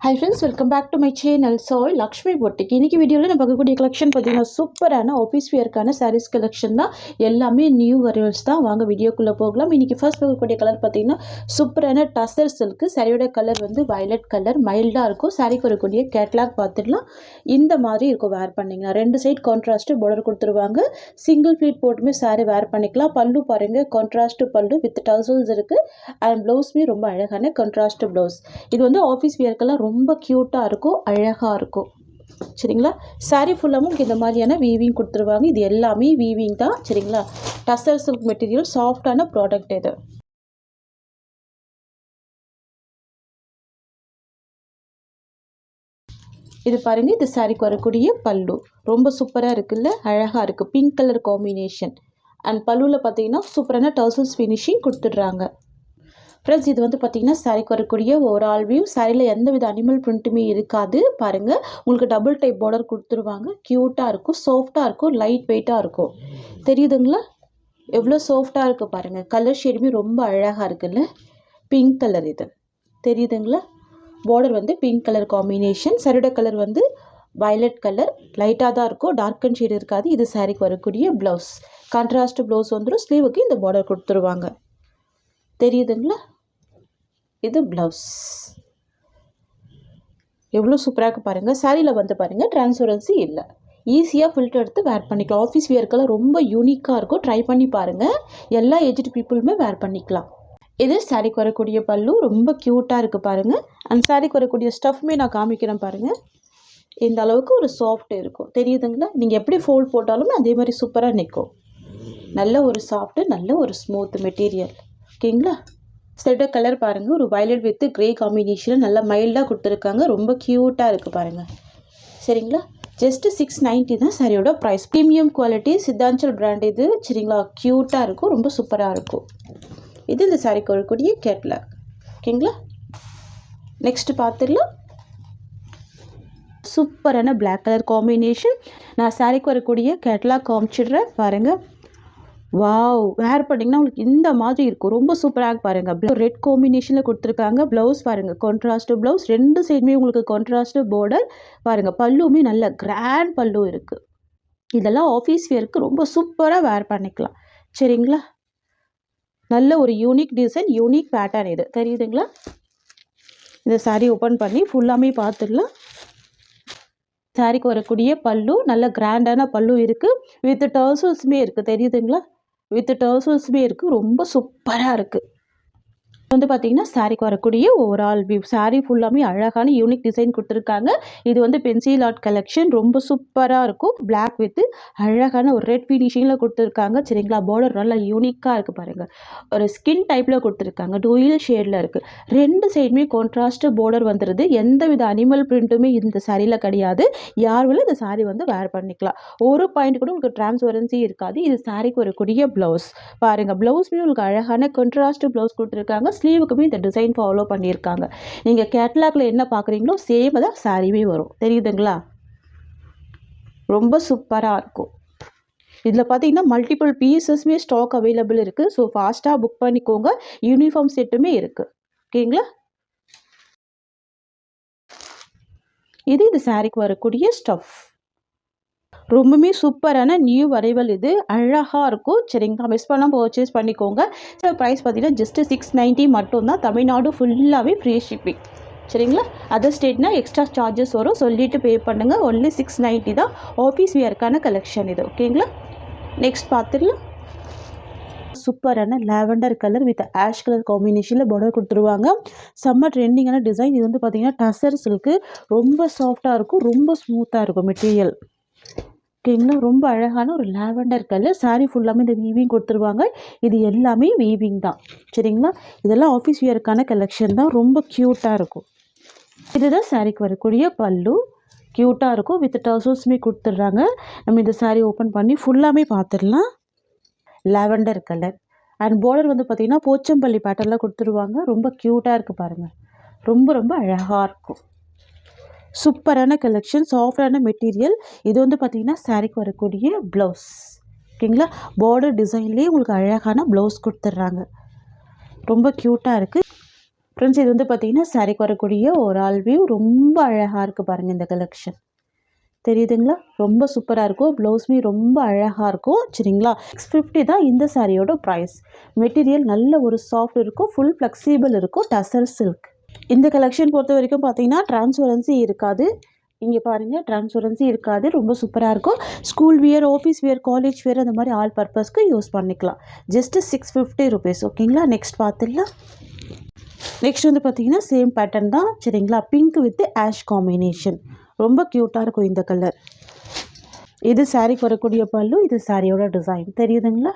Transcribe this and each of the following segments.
Hi friends, welcome back to my channel. So, Lakshmi Boutique. இன்னைக்கு வீடியோவில் நம்ம பார்க்கக்கூடிய கலெக்ஷன் பார்த்தீங்கன்னா சூப்பரான ஆஃபீஸ் வியர்க்கான சாரீஸ் கலெக்ஷன் தான். எல்லாமே நியூ அரைவல்ஸ் தான். வாங்க வீடியோக்குள்ளே போகலாம். இன்னைக்கு ஃபர்ஸ்ட் பார்க்கக்கூடிய கலர் பார்த்தீங்கன்னா சூப்பரான டசர் சில்க். சாரியோட கலர் வந்து வயலட் கலர், மைல்டாக இருக்கும். சாரிக்கு வரக்கூடிய கேட்லாக் பார்த்துடலாம். இந்த மாதிரி இருக்கும் வேர் பண்ணிங்கன்னா. ரெண்டு சைட் கான்ட்ராஸ்ட்டு பார்டர் கொடுத்துருவாங்க. சிங்கிள் ஃப்ளீட் போட்டுமே சாரி வேர் பண்ணிக்கலாம். பல்லு பாருங்கள், கான்ட்ராஸ்ட் பல்லு வித் டசல்ஸ் இருக்குது. அண்ட் ப்ளவுஸுமே ரொம்ப அழகான கான்ட்ராஸ்ட் ப்ளவுஸ். இது வந்து ஆஃபீஸ் வியர்க்கெல்லாம் ரொம்ப க்யூட்டாக இருக்கும், அழகாக இருக்கும். சரிங்களா? சாரீ ஃபுல்லாகவும் இந்த மாதிரியான வீவிங் கொடுத்துருவாங்க. இது எல்லாமே வீவிங் தான். சரிங்களா? டசர் சில்க் மெட்டீரியல், சாஃப்டான ப்ராடக்ட் இது. இது பாருங்கள், இது சாரிக்கு வரக்கூடிய பல்லு ரொம்ப சூப்பராக இருக்குல்ல, அழகாக இருக்குது. Pink colour combination. அண்ட் பல்லுவில் பார்த்தீங்கன்னா சூப்பரான டர்சல்ஸ் ஃபினிஷிங் கொடுத்துட்றாங்க. ஃப்ரெண்ட்ஸ், இது வந்து பார்த்திங்கன்னா சாரிக்கு வரக்கூடிய ஓவரால் வியூ. சாரியில் எந்த வித அனிமல் பிரிண்ட்டுமே இருக்காது. பாருங்கள், உங்களுக்கு டபுள் டைப் பார்டர் கொடுத்துருவாங்க. க்யூட்டாக இருக்கும், சாஃப்டாக இருக்கும், லைட் வெயிட்டாக இருக்கும். தெரியுதுங்களா எவ்வளோ சாஃப்டாக இருக்குது பாருங்கள். கலர் ஷேடுமே ரொம்ப அழகாக இருக்குல்ல. பிங்க் கலர் இது தெரியுதுங்களா. பார்டர் வந்து பிங்க் கலர் காம்பினேஷன். சாரியோட கலர் வந்து வயலட் கலர், லைட்டாக தான் இருக்கும், டார்க் அண்ட் ஷேடு இருக்காது. இது சாரிக்கு வரக்கூடிய ப்ளவுஸ். கான்ட்ராஸ்ட் ப்ளவுஸ் வந்துடும். ஸ்லீவுக்கு இந்த பார்டர் கொடுத்துருவாங்க. தெரியுதுங்களா. இது ப்ளவுஸ். எவ்வளோ சூப்பராக இருக்குது பாருங்கள். சாரியில் வந்து பாருங்கள் டிரான்ஸ்பரன்சி இல்லை. ஈஸியாக ஃபில்டர் எடுத்து வேர் பண்ணிக்கலாம். ஆஃபீஸ் வியர்க்கெல்லாம் ரொம்ப யூனிக்காக இருக்கும். ட்ரை பண்ணி பாருங்கள். எல்லா ஏஜ்டு பீப்புளுமே வேர் பண்ணிக்கலாம். இது சாரிக்கு வரக்கூடிய பல்லு ரொம்ப க்யூட்டாக இருக்குது பாருங்கள். அந்த சாரிக்கு வரக்கூடிய ஸ்டஃப்மே நான் காமிக்கிறேன் பாருங்கள். இந்த அளவுக்கு ஒரு சாஃப்ட் இருக்கும். தெரியுதுங்களா. நீங்கள் எப்படி ஃபோல்ட் போட்டாலும் அதே மாதிரி சூப்பராக நிற்கும். நல்ல ஒரு சாஃப்ட்டு, நல்ல ஒரு ஸ்மூத் மெட்டீரியல். ஓகேங்களா. செட்ட கலர் பாருங்கள், ஒரு வயலட் வித் கிரே காம்பினேஷன் நல்லா மைல்டாக கொடுத்துருக்காங்க. ரொம்ப க்யூட்டாக இருக்குது பாருங்கள். சரிங்களா. ஜஸ்ட்டு 690 தான் சாரியோட ப்ரைஸ். ப்ரீமியம் குவாலிட்டி சித்தாஞ்சல் பிராண்ட் இது. சரிங்களா. க்யூட்டாக இருக்கும், ரொம்ப சூப்பராக இருக்கும். இது இந்த சாரிக்கு வரக்கூடிய கேட்லாக். ஓகேங்களா. நெக்ஸ்ட்டு பார்த்துடலாம். சூப்பரான பிளாக் கலர் காம்பினேஷன். நான் சாரிக்கு வரக்கூடிய கேட்லாக் காமிச்சிடுறேன் பாருங்கள். வாவ், வேர் பண்ணிங்கன்னா உங்களுக்கு இந்த மாதிரி இருக்கும். ரொம்ப சூப்பராக பாருங்கள். ரெட் காம்பினேஷனில் கொடுத்துருக்காங்க. ப்ளவுஸ் பாருங்கள், கான்ட்ராஸ்ட்டு ப்ளவுஸ். ரெண்டு சைடுமே உங்களுக்கு கான்ட்ராஸ்ட்டு பார்டர் பாருங்கள். பல்லுமே நல்ல கிராண்ட் பல்லு இருக்குது. இதெல்லாம் ஆஃபீஸ் வியருக்கு ரொம்ப சூப்பராக வேர் பண்ணிக்கலாம். சரிங்களா. நல்ல ஒரு யூனிக் டிசைன், யூனிக் பேட்டர்ன் இது. தெரியுதுங்களா. இந்த சாரீ ஓப்பன் பண்ணி ஃபுல்லாமே பார்த்துடலாம். சாரிக்கு வரக்கூடிய பல்லு நல்ல கிராண்டான பல்லு இருக்குது. வித் டர்சல்ஸுமே இருக்குது. தெரியுதுங்களா. வித் டர்சல்ஸுமே இருக்குது. ரொம்ப சூப்பராக இருக்குது. வந்து பார்த்திங்கன்னா சாரிக்கு வரக்கூடிய ஓவரால் வியூ. சாரீ ஃபுல்லாமே அழகான யூனிக் டிசைன் கொடுத்துருக்காங்க. இது வந்து பென்சில் ஆர்ட் கலெக்ஷன். ரொம்ப சூப்பராக இருக்கும். பிளாக் வித் அழகான ஒரு ரெட் ஃபினிஷிங்கில் கொடுத்துருக்காங்க. சரிங்களா. பார்டர் நல்லா யூனிக்காக இருக்குது பாருங்கள். ஒரு ஸ்கின் டைப்பில் கொடுத்துருக்காங்க. டூயல் ஷேடில் இருக்குது. ரெண்டு சைடுமே கான்ட்ராஸ்ட் பார்டர் வந்துடுது. எந்த வித அனிமல் பிரிண்ட்டுமே இந்த சாரியில் கிடையாது. யார் வேலை இந்த சாரீ வந்து வேர் பண்ணிக்கலாம். ஒரு பாயிண்ட் கூட உங்களுக்கு டிரான்ஸ்பரன்சி இருக்காது. இது சாரிக்கு வரக்கூடிய ப்ளவுஸ் பாருங்கள். ப்ளவுஸ்மே உங்களுக்கு அழகான கான்ட்ராஸ்ட் ப்ளவுஸ் கொடுத்துருக்காங்க. ஸ்லீவுக்குமே இந்த டிசைன் ஃபாலோ பண்ணியிருக்காங்க. நீங்கள் கேட்லாகில் என்ன பார்க்குறீங்களோ சேம் தான் சாரியுமே வரும். தெரியுதுங்களா. ரொம்ப சூப்பராக இருக்கும். இதில் பார்த்தீங்கன்னா மல்டிபிள் பீசஸ்மே ஸ்டாக் அவைலபிள் இருக்குது. ஸோ ஃபாஸ்ட்டாக புக் பண்ணிக்கோங்க. யூனிஃபார்ம் செட்டுமே இருக்குது. ஓகேங்களா. இது சாரிக்கு வரக்கூடிய ஸ்டஃப். ரொம்பவுமே சூப்பரான நியூ அரைவல். இது அழகாக இருக்கும். சரிங்களா. மிஸ் பண்ணால் பர்ச்சேஸ் பண்ணிக்கோங்க. ஸோ ப்ரைஸ் பார்த்தீங்கன்னா ஜஸ்ட்டு 690 மட்டும்தான். தமிழ்நாடு ஃபுல்லாகவே ஃப்ரீ ஷிப்பிங். சரிங்களா. அதர் ஸ்டேட்னா எக்ஸ்ட்ரா சார்ஜஸ் வரும். சொல்லிவிட்டு பே பண்ணுங்கள். ஒன்லி 690 தான். ஆஃபீஸ் வியர்க்கான கலெக்ஷன் இது. ஓகேங்களா. நெக்ஸ்ட் பார்த்துடலாம். சூப்பரான lavender colour with ash colour காம்பினேஷனில் பார்டர் கொடுத்துருவாங்க. செம்ம ட்ரெண்டிங்கான டிசைன். இது வந்து பார்த்திங்கன்னா டசர் சில்க்கு. ரொம்ப சாஃப்டாக இருக்கும், ரொம்ப ஸ்மூத்தாக இருக்கும் மெட்டீரியல். ஓகேங்களா. ரொம்ப அழகான ஒரு லாவெண்டர் கலர். சாரீ ஃபுல்லாமே இந்த வீவிங் கொடுத்துருவாங்க. இது எல்லாமே வீவிங் தான். சரிங்களா. இதெல்லாம் ஆஃபீஸ் வியருக்கான கலெக்ஷன் தான். ரொம்ப க்யூட்டாக இருக்கும். இதுதான் சாரீக்கு வரக்கூடிய பல்லு. க்யூட்டாக இருக்கும். வித் டர்சல்ஸுமே கொடுத்துட்றாங்க. நம்ம இந்த சாரீ ஓப்பன் பண்ணி ஃபுல்லாமே பார்த்துடலாம். லாவெண்டர் கலர் அண்ட் பார்டர் வந்து பார்த்திங்கன்னா போச்சம்பள்ளி பேட்டர்னில் கொடுத்துருவாங்க. ரொம்ப க்யூட்டாக இருக்குது பாருங்கள். ரொம்ப ரொம்ப அழகாக இருக்கும். சூப்பரான கலெக்ஷன், சாஃப்டான மெட்டீரியல். இது வந்து பார்த்திங்கன்னா சாரிக்கு வரக்கூடிய ப்ளவுஸ். ஓகேங்களா. பார்டர் டிசைன்லேயே உங்களுக்கு அழகான ப்ளவுஸ் கொடுத்துட்றாங்க. ரொம்ப க்யூட்டாக இருக்குது. ஃப்ரெண்ட்ஸ் இது வந்து பார்த்தீங்கன்னா சாரீக்கு வரக்கூடிய ஒரு ஆல் வியூ ரொம்ப அழகாக இருக்குது பாருங்கள் இந்த கலெக்ஷன் தெரியுதுங்களா ரொம்ப சூப்பராக இருக்கும் ப்ளவுஸுமே ரொம்ப அழகாக இருக்கும் சரிங்களா 650 தான் இந்த சாரியோட ப்ரைஸ் மெட்டீரியல் நல்ல ஒரு சாஃப்ட் இருக்கும் ஃபுல் ஃப்ளெக்சிபிள் இருக்கும் டசர் சில்க் இந்த கலெக்ஷன் பொறுத்த வரைக்கும் பார்த்தீங்கன்னா டிரான்ஸ்பரன்சி இருக்காது இங்கே பாருங்கள் டிரான்ஸ்பரன்சி இருக்காது ரொம்ப சூப்பராக இருக்கும் school wear office wear college wear அந்த மாதிரி ஆல் பர்பஸ்க்கு யூஸ் பண்ணிக்கலாம் ஜஸ்ட்டு 650 ருபீஸ் ஓகேங்களா நெக்ஸ்ட் பார்த்துடலாம் நெக்ஸ்ட் வந்து பார்த்தீங்கன்னா சேம் பேட்டர்ன் தான் சரிங்களா பிங்க் வித் ஆஷ் காம்பினேஷன் ரொம்ப க்யூட்டாக இருக்கும் இந்த கலர் இது சாரீக்கு வரக்கூடிய பல்லு இது சாரியோட டிசைன் தெரியுதுங்களா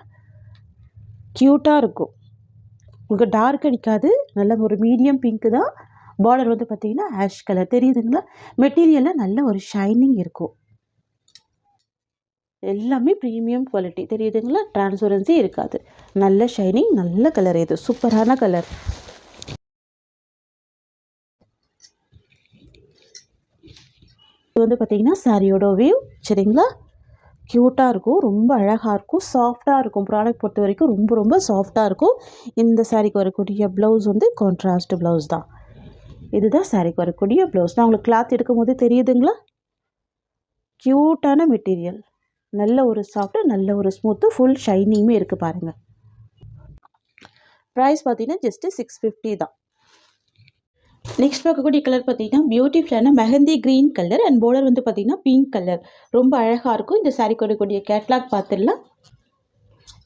க்யூட்டாக இருக்கும் உங்களுக்கு டார்க் அடிக்காது நல்ல ஒரு மீடியம் பிங்க்கு தான் பார்டர் வந்து பார்த்தீங்கன்னா ஆஷ் கலர் தெரியுதுங்களா மெட்டீரியலில் நல்ல ஒரு ஷைனிங் இருக்கும் எல்லாமே ப்ரீமியம் குவாலிட்டி தெரியுதுங்களா டிரான்ஸ்பரன்சி இருக்காது நல்ல ஷைனிங் நல்ல கலர் இது சூப்பரான கலர் இது வந்து பார்த்தீங்கன்னா சாரியோட வியூ சரிங்களா க்யூட்டாக இருக்கும் ரொம்ப அழகாக இருக்கும் சாஃப்டாக இருக்கும் ப்ராடக்ட் பொறுத்த வரைக்கும் ரொம்ப ரொம்ப சாஃப்டாக இருக்கும் இந்த சாரிக்கு வரக்கூடிய ப்ளவுஸ் வந்து கான்ட்ராஸ்ட் ப்ளவுஸ் தான் இதுதான் சாரிக்கு வரக்கூடிய ப்ளவுஸ் நான் உங்களுக்கு கிளாத் எடுக்கும் போது தெரியுதுங்களா க்யூட்டான மெட்டீரியல் நல்ல ஒரு சாஃப்ட்டு நல்ல ஒரு ஸ்மூத்து ஃபுல் ஷைனிங்குமே இருக்குது பாருங்கள் ப்ரைஸ் பார்த்தீங்கன்னா ஜஸ்ட்டு 650 தான் நெக்ஸ்ட் பார்க்கக்கூடிய கலர் பார்த்தீங்கன்னா பியூட்டிஃபுல்லான mehndi green colour and border வந்து பார்த்தீங்கன்னா பிங்க் கலர் ரொம்ப அழகாக இருக்கும் இந்த சாரீக்கு வரக்கூடிய கேட்லாக் பார்த்துடலாம்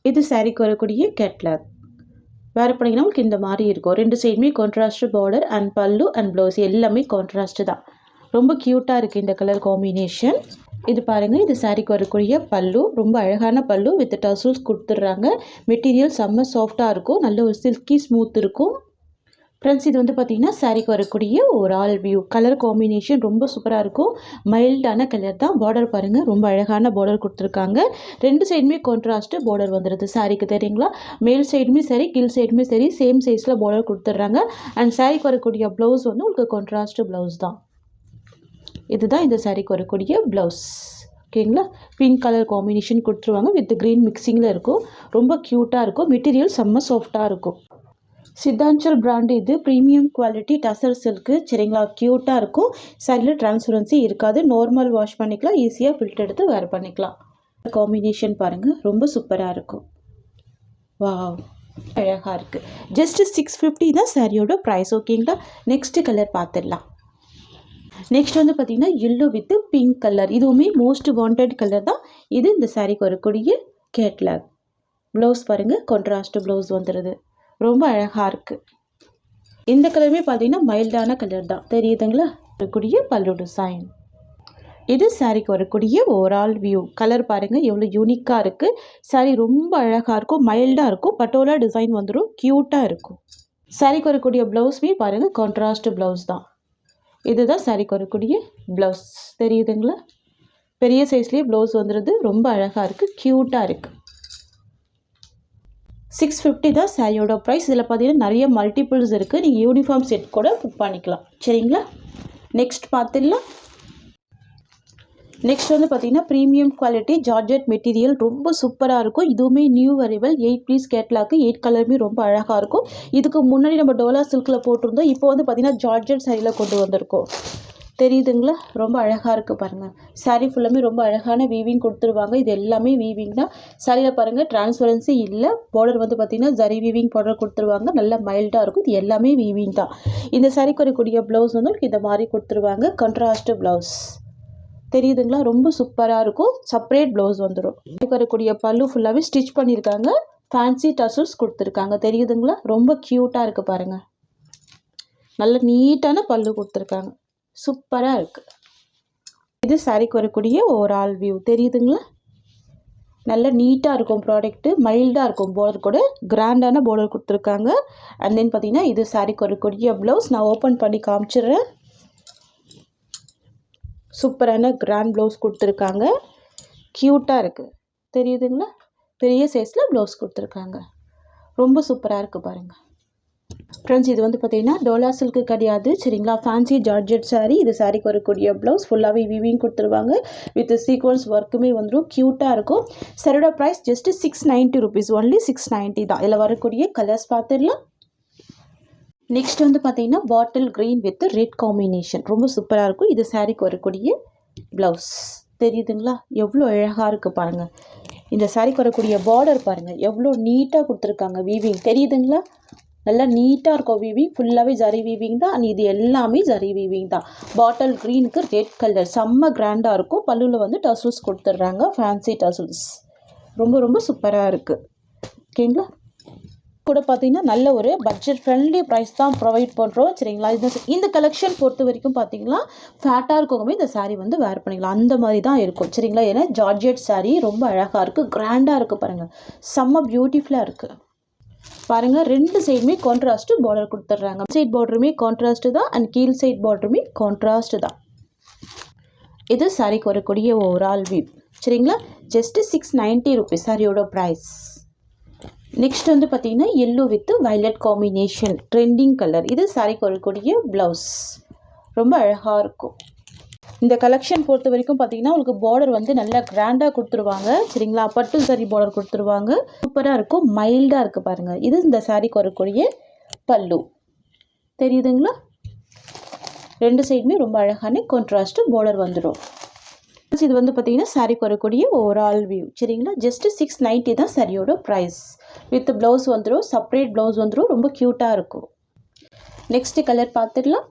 இது சாரீக்கு வரக்கூடிய கேட்லாக் வேறு பண்ணிங்கன்னா உங்களுக்கு இந்த மாதிரி இருக்கும் ரெண்டு சைடுமே கான்ட்ராஸ்ட் பார்டர் அண்ட் பல்லு அண்ட் ப்ளவுஸ் எல்லாமே கான்ட்ராஸ்ட் தான் ரொம்ப க்யூட்டாக இருக்குது இந்த கலர் காம்பினேஷன் இது பாருங்கள் இது சாரீக்கு வரக்கூடிய பல்லு ரொம்ப அழகான பல்லு வித் டசல்ஸ் கொடுத்துட்றாங்க மெட்டீரியல் செம்ம சாஃப்டாக இருக்கும் நல்ல ஒரு சில்கி ஸ்மூத் இருக்கும் ஃப்ரெண்ட்ஸ் இது வந்து பார்த்திங்கன்னா சாரீக்கு வரக்கூடிய ஒரு ஆல் வியூ கலர் காம்பினேஷன் ரொம்ப சூப்பராக இருக்கும் மைல்டான கலர் தான் பார்டர் பாருங்கள் ரொம்ப அழகான பார்டர் கொடுத்துருக்காங்க ரெண்டு சைடுமே கான்ட்ராஸ்ட்டு பார்டர் வந்துடுது சாரீக்கு தெரியுங்களா மேல் சைடுமே சரி கீழ் சைடுமே சரி சேம் சைஸில் பார்டர் கொடுத்துட்றாங்க அண்ட் சாரீக்கு வரக்கூடிய ப்ளவுஸ் வந்து உங்களுக்கு கான்ட்ராஸ்ட் ப்ளவுஸ் தான் இதுதான் இந்த சாரீக்கு வரக்கூடிய ப்ளவுஸ் ஓகேங்களா பிங்க் கலர் காம்பினேஷன் கொடுத்துருவாங்க வித் க்ரீன் மிக்சிங்கில் இருக்கும் ரொம்ப க்யூட்டாக இருக்கும் மெட்டீரியல் செம்ம சாஃப்டாக இருக்கும் சித்தாஞ்சல் பிராண்டு இது ப்ரீமியம் குவாலிட்டி டசர் சில்க்கு சரிங்களா க்யூட்டாக இருக்கும் சரியில் டிரான்ஸ்பரன்சி இருக்காது நார்மல் வாஷ் பண்ணிக்கலாம் ஈஸியாக ஃபில்டர் எடுத்து வேர் பண்ணிக்கலாம் காம்பினேஷன் பாருங்கள் ரொம்ப சூப்பராக இருக்கும் வாவ் அழகாக இருக்குது ஜஸ்ட்டு 650 தான் சாரியோட ப்ரைஸ் ஓகேங்களா நெக்ஸ்ட்டு கலர் பார்த்துடலாம் நெக்ஸ்ட் வந்து பார்த்திங்கன்னா எல்லோ வித் பிங்க் கலர் இதுவுமே மோஸ்ட் வாண்டட் கலர் தான் இது இந்த சாரீக்கு வரக்கூடிய கேட்லாக் ப்ளவுஸ் பாருங்கள் கான்ட்ராஸ்ட் ப்ளவுஸ் வந்துடுது ரொம்ப அழகாக இருக்குது இந்த கலருமே பார்த்தீங்கன்னா மைல்டான கலர் தான் தெரியுதுங்களா வரக்கூடிய பல்லு டிசைன் இது சாரீக்கு வரக்கூடிய ஓவரால் வியூ கலர் பாருங்கள் எவ்வளோ யூனிக்காக இருக்குது சாரீ ரொம்ப அழகாக இருக்கும் மைல்டாக இருக்கும் பட்டோலா டிசைன் வந்துடும் க்யூட்டாக இருக்கும் சாரீக்கு வரக்கூடிய ப்ளவுஸுமே பாருங்கள் கான்ட்ராஸ்ட் ப்ளவுஸ் தான் இதுதான் சாரீக்கு வரக்கூடிய ப்ளவுஸ் தெரியுதுங்களா பெரிய சைஸ்லேயே ப்ளவுஸ் வந்துடுது ரொம்ப அழகாக இருக்குது க்யூட்டாக இருக்குது 650 தான் சாரியோட ப்ரைஸ் இதில் பார்த்தீங்கன்னா நிறைய மல்டிபிள்ஸ் இருக்குது நீங்கள் யூனிஃபார்ம் செட் கூட புக் பண்ணிக்கலாம் சரிங்களா நெக்ஸ்ட் பார்த்துடலாம் நெக்ஸ்ட் வந்து பார்த்தீங்கன்னா ப்ரீமியம் குவாலிட்டி ஜார்ஜெட் மெட்டீரியல் ரொம்ப சூப்பராக இருக்கும் இதுவுமே நியூ அரைவல் 8 பீஸ் கேட்லாக்கு 8 கலருமே ரொம்ப அழகாக இருக்கும் இதுக்கு முன்னாடி நம்ம டோலா சில்கில் போட்டிருந்தோம் இப்போ வந்து பார்த்தீங்கன்னா ஜார்ஜெட் சாரியில் கொண்டு வந்திருக்கோம் தெரியுதுங்களா ரொம்ப அழகாக இருக்குது பாருங்கள் சாரீ ஃபுல்லாமே ரொம்ப அழகான வீவிங் கொடுத்துருவாங்க இது எல்லாமே வீவிங் தான் சாரியில் பாருங்கள் டிரான்ஸ்பரன்சி இல்லை பார்டர் வந்து பார்த்திங்கன்னா ஜரி வீவிங் பார்டர் கொடுத்துருவாங்க நல்லா மைல்டாக இருக்கும் இது எல்லாமே வீவிங் தான் இந்த சாரீக்கு வரக்கூடிய ப்ளவுஸ் வந்து இந்த மாதிரி கொடுத்துருவாங்க கான்ட்ராஸ்ட் ப்ளவுஸ் தெரியுதுங்களா ரொம்ப சூப்பராக இருக்கும் செப்பரேட் ப்ளவுஸ் வந்துடும் இதுக்கு வரக்கூடிய பல்லு ஃபுல்லாகவே ஸ்டிச் பண்ணியிருக்காங்க ஃபேன்சி டசல்ஸ் கொடுத்துருக்காங்க தெரியுதுங்களா ரொம்ப க்யூட்டாக இருக்குது பாருங்கள் நல்ல நீட்டான பல்லு கொடுத்துருக்காங்க சூப்பராக இருக்குது இது சாரீக்கு வரக்கூடிய ஓவரால் வியூ தெரியுதுங்களா நல்ல நீட்டாக இருக்கும் ப்ராடக்ட்டு மைல்டாக இருக்கும் பார்டர் கூட கிராண்டான பார்டர் கொடுத்துருக்காங்க அண்ட் தென் பார்த்தீங்கன்னா இது சாரீக்கு வரக்கூடிய ப்ளவுஸ் நான் ஓப்பன் பண்ணி காமிச்சிடுறேன் சூப்பரான கிராண்ட் ப்ளவுஸ் கொடுத்துருக்காங்க க்யூட்டாக இருக்குது தெரியுதுங்களா பெரிய சைஸில் ப்ளவுஸ் கொடுத்துருக்காங்க ரொம்ப சூப்பராக இருக்குது பாருங்கள் ஃப்ரெண்ட்ஸ் இது வந்து பார்த்தீங்கன்னா டோலா சில்க்கு கிடையாது சரிங்களா ஃபேன்சி ஜார்ஜெட் சாரீ இது சாரீக்கு வரக்கூடிய ப்ளவுஸ் ஃபுல்லாகவே வீவிங் கொடுத்துருவாங்க வித் சீக்வன்ஸ் ஒர்க்குமே வந்துடும் க்யூட்டாக இருக்கும் சாரியோட ப்ரைஸ் ஜஸ்ட்டு 690 ருபீஸ் ஒன்லி 690 தான் இதில் வரக்கூடிய கலர்ஸ் பார்த்துடலாம் நெக்ஸ்ட் வந்து பார்த்தீங்கன்னா பாட்டில் க்ரீன் வித் ரெட் காம்பினேஷன் ரொம்ப சூப்பராக இருக்கும். இது சாரீக்கு வரக்கூடிய ப்ளவுஸ் தெரியுதுங்களா, எவ்வளோ அழகாக இருக்குது பாருங்கள். இந்த சாரீக்கு வரக்கூடிய பார்டர் பாருங்கள் எவ்வளோ நீட்டாக கொடுத்துருக்காங்க. வீவிங் தெரியுதுங்களா, நல்லா நீட்டாக இருக்கும். வீவிங் ஃபுல்லாகவே ஜரி வீவிங் தான். அண்ட் இது எல்லாமே ஜரி வீவிங் தான். பாட்டில் க்ரீனுக்கு ரெட் கலர் செம்ம கிராண்டாக இருக்கும். பல்லுவில் வந்து டசல்ஸ் கொடுத்துட்றாங்க, ஃபேன்சி டசல்ஸ். ரொம்ப ரொம்ப சூப்பராக இருக்குது. ஓகேங்களா, கூட பார்த்தீங்கன்னா நல்ல ஒரு பட்ஜெட் ஃப்ரெண்ட்லி ப்ரைஸ் தான் ப்ரொவைட் பண்ணுறோம். சரிங்களா, இந்த கலெக்ஷன் பொறுத்த வரைக்கும் பார்த்தீங்கன்னா ஃபேட்டாக இருக்கவங்க இந்த சாரீ வந்து வேர் பண்ணிக்கலாம். அந்த மாதிரி தான் இருக்கும். சரிங்களா, ஏன்னா ஜார்ஜெட் சாரீ ரொம்ப அழகாக இருக்குது, கிராண்டாக இருக்குது பாருங்கள், செம்ம பியூட்டிஃபுல்லாக இருக்குது பாருங்கள். ரெண்டு சைடுமே கான்ட்ராஸ்ட்டு பார்டர் கொடுத்துட்றாங்க. சைட் பார்டருமே கான்ட்ராஸ்ட்டு தான் அண்ட் கீழ் சைட் பார்டருமே கான்ட்ராஸ்ட்டு தான். இது சாரீக்கு வரக்கூடிய ஓவரால் வியூ. சரிங்களா, ஜஸ்ட்டு 690 rupees சாரியோட ப்ரைஸ். நெக்ஸ்ட் வந்து பார்த்தீங்கன்னா yellow with violet combination trending colour. இது சாரீக்கு வரக்கூடிய ப்ளவுஸ். ரொம்ப அழகாக இருக்கும். இந்த கலெக்ஷன் பொறுத்த வரைக்கும் பார்த்தீங்கன்னா உங்களுக்கு பார்டர் வந்து நல்லா கிராண்டாக கொடுத்துருவாங்க. சரிங்களா, பட்டு சாரி பார்டர் கொடுத்துருவாங்க. சூப்பராக இருக்கும், மைல்டாக இருக்குது பாருங்கள். இது இந்த சாரீக்கு வரக்கூடிய பல்லு தெரியுதுங்களா, ரெண்டு சைடுமே ரொம்ப அழகான கான்ட்ராஸ்ட்டு பார்டர் வந்துடும். இது வந்து பார்த்தீங்கன்னா சாரீக்கு வரக்கூடிய ஓவரால் வியூ. சரிங்களா, ஜஸ்ட்டு 690 தான் சாரியோட ப்ரைஸ். வித் ப்ளவுஸ் வந்துடும், செப்பரேட் ப்ளவுஸ் வந்துடும், ரொம்ப க்யூட்டாக இருக்கும். நெக்ஸ்ட்டு கலர் பார்த்துடலாம்.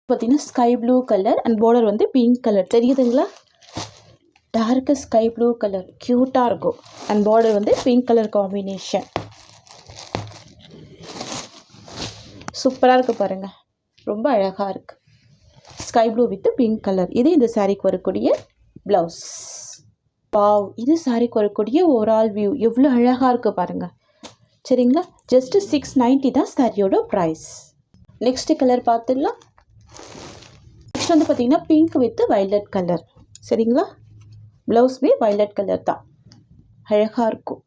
பார்த்தீங்கன்னா sky blue colour and border வந்து பிங்க் கலர் தெரியுதுங்களா, டார்க்கு ஸ்கை ப்ளூ கலர் க்யூட்டாக இருக்கும். அண்ட் பார்டர் வந்து பிங்க் கலர் காம்பினேஷன் சூப்பராக இருக்குது பாருங்கள், ரொம்ப அழகாக இருக்குது. Sky blue with pink colour. இது இந்த சாரீக்கு வரக்கூடிய ப்ளவுஸ். வாவ், இது சாரீக்கு வரக்கூடிய ஓவரால் வியூ. எவ்வளோ அழகாக இருக்குது பாருங்கள். சரிங்களா, ஜஸ்ட்டு 690 தான் சாரியோட ப்ரைஸ். நெக்ஸ்ட்டு கலர் பார்த்துடலாம். நெக்ஸ்ட் வந்து பார்த்திங்கன்னா பிங்க் வித் வயலட் கலர். சரிங்களா, ப்ளவுஸ்மே வயலட் கலர் தான், அழகாக இருக்கும்.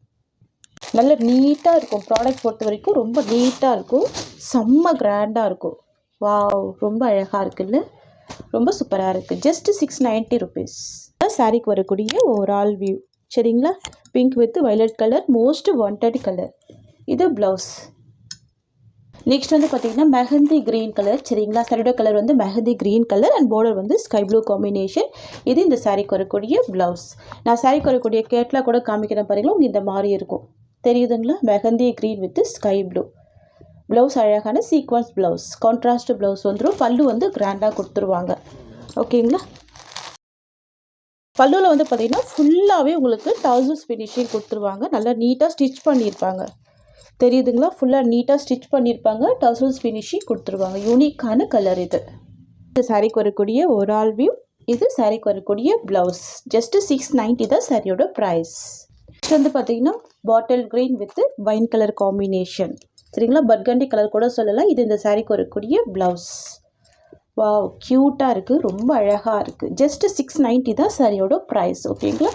நல்ல நீட்டாக இருக்கும். ப்ராடக்ட் பொறுத்த வரைக்கும் ரொம்ப நீட்டாக இருக்கும், செம்ம கிராண்டாக இருக்கும். வாவ், ரொம்ப அழகாக இருக்குல்ல, ரொம்ப சூப்பராக இருக்குது. ஜஸ்ட்டு 690 rupees சாரீக்கு வரக்கூடிய ஓவரால் வியூ. சரிங்களா, pink with violet colour most wanted colour. இது ப்ளவுஸ். நெக்ஸ்ட் வந்து பார்த்திங்கன்னா மெஹந்தி க்ரீன் கலர். சரிங்களா, சாரியோட கலர் வந்து mehndi green colour and border வந்து ஸ்கை ப்ளூ காம்பினேஷன். இது இந்த சாரீக்கு வரக்கூடிய ப்ளவுஸ். நான் சாரீக்கு வரக்கூடிய கேட்லாக் கூட காமிக்கிறேன் பாருங்களா, உங்களுக்கு இந்த மாதிரி இருக்கும் தெரியுதுங்களா. Mehndi green with sky blue blouse, அழகான சீக்வன்ஸ் ப்ளவுஸ், கான்ட்ராஸ்ட் ப்ளவுஸ் வந்துடும். பல்லு வந்து கிராண்டாக கொடுத்துருவாங்க. ஓகேங்களா, பல்லுவில் வந்து பார்த்திங்கன்னா ஃபுல்லாகவே உங்களுக்கு டவுசர்ஸ் ஃபினிஷிங் கொடுத்துருவாங்க. நல்லா நீட்டாக ஸ்டிச் பண்ணியிருப்பாங்க தெரியுதுங்களா, ஃபுல்லாக நீட்டாக ஸ்டிச் பண்ணியிருப்பாங்க, டவுசர்ஸ் ஃபினிஷிங் கொடுத்துருவாங்க. யூனிக்கான கலர் இது. இந்த சாரீக்கு வரக்கூடிய ஓவரால் வியூ. இது சாரீக்கு வரக்கூடிய ப்ளவுஸ். ஜஸ்ட்டு 690 தான் சாரியோட ப்ரைஸ். நெக்ஸ்ட் வந்து பார்த்திங்கன்னா bottle green with wine colour combination. சரிங்களா, பர்கண்டி கலர் கூட சொல்லலாம். இது இந்த சாரீக்கு வரக்கூடிய ப்ளவுஸ். வாவ், க்யூட்டாக இருக்குது, ரொம்ப அழகாக இருக்குது. ஜஸ்ட்டு 690 தான் சாரியோட ப்ரைஸ். ஓகேங்களா,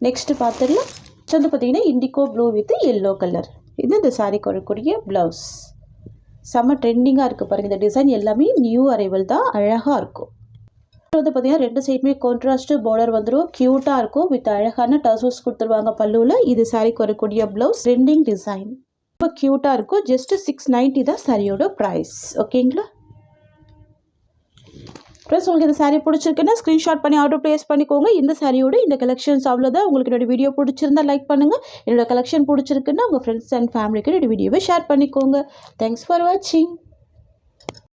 நெக்ஸ்ட்டு பார்த்துடலாம். வந்து பார்த்திங்கன்னா indigo blue with yellow colour. இது இந்த சாரீக்கு வரக்கூடிய ப்ளவுஸ். செம்ம ட்ரெண்டிங்காக இருக்குது பாருங்கள். இந்த டிசைன் எல்லாமே நியூ அரைவல் தான், அழகாக இருக்கும். வந்து பார்த்திங்கன்னா ரெண்டு சைடுமே கான்ட்ராஸ்ட்டு பார்டர் வந்துடும், க்யூட்டாக இருக்கும். வித் அழகான டசல்ஸ் கொடுத்துருவாங்க பல்லுவில். இது சாரீக்கு வரக்கூடிய ப்ளவுஸ். ட்ரெண்டிங் டிசைன், ரொம்ப க்யூட்டாக இருக்கும். ஜஸ்ட்டு 690 தான் சாரியோட ப்ரைஸ். ஓகேங்களா ஃப்ரெண்ட்ஸ், உங்களுக்கு இந்த சாரீ பிடிச்சிருக்குன்னா ஸ்க்ரீன்ஷாட் பண்ணி ஆர்டர் ப்ளேஸ் பண்ணிக்கோங்க. இந்த சாரியோட இந்த கலெக்ஷன்ஸ் அவ்வளோதான். உங்களுக்கு என்னோட வீடியோ பிடிச்சிருந்தா லைக் பண்ணுங்கள். என்னோட கலெக்ஷன் பிடிச்சிருக்குன்னா உங்கள் ஃப்ரெண்ட்ஸ் அண்ட் ஃபேமிலிக்கு என்னோட வீடியோவை ஷேர் பண்ணிக்கோங்க. தேங்க்ஸ் ஃபார் வாட்சிங்.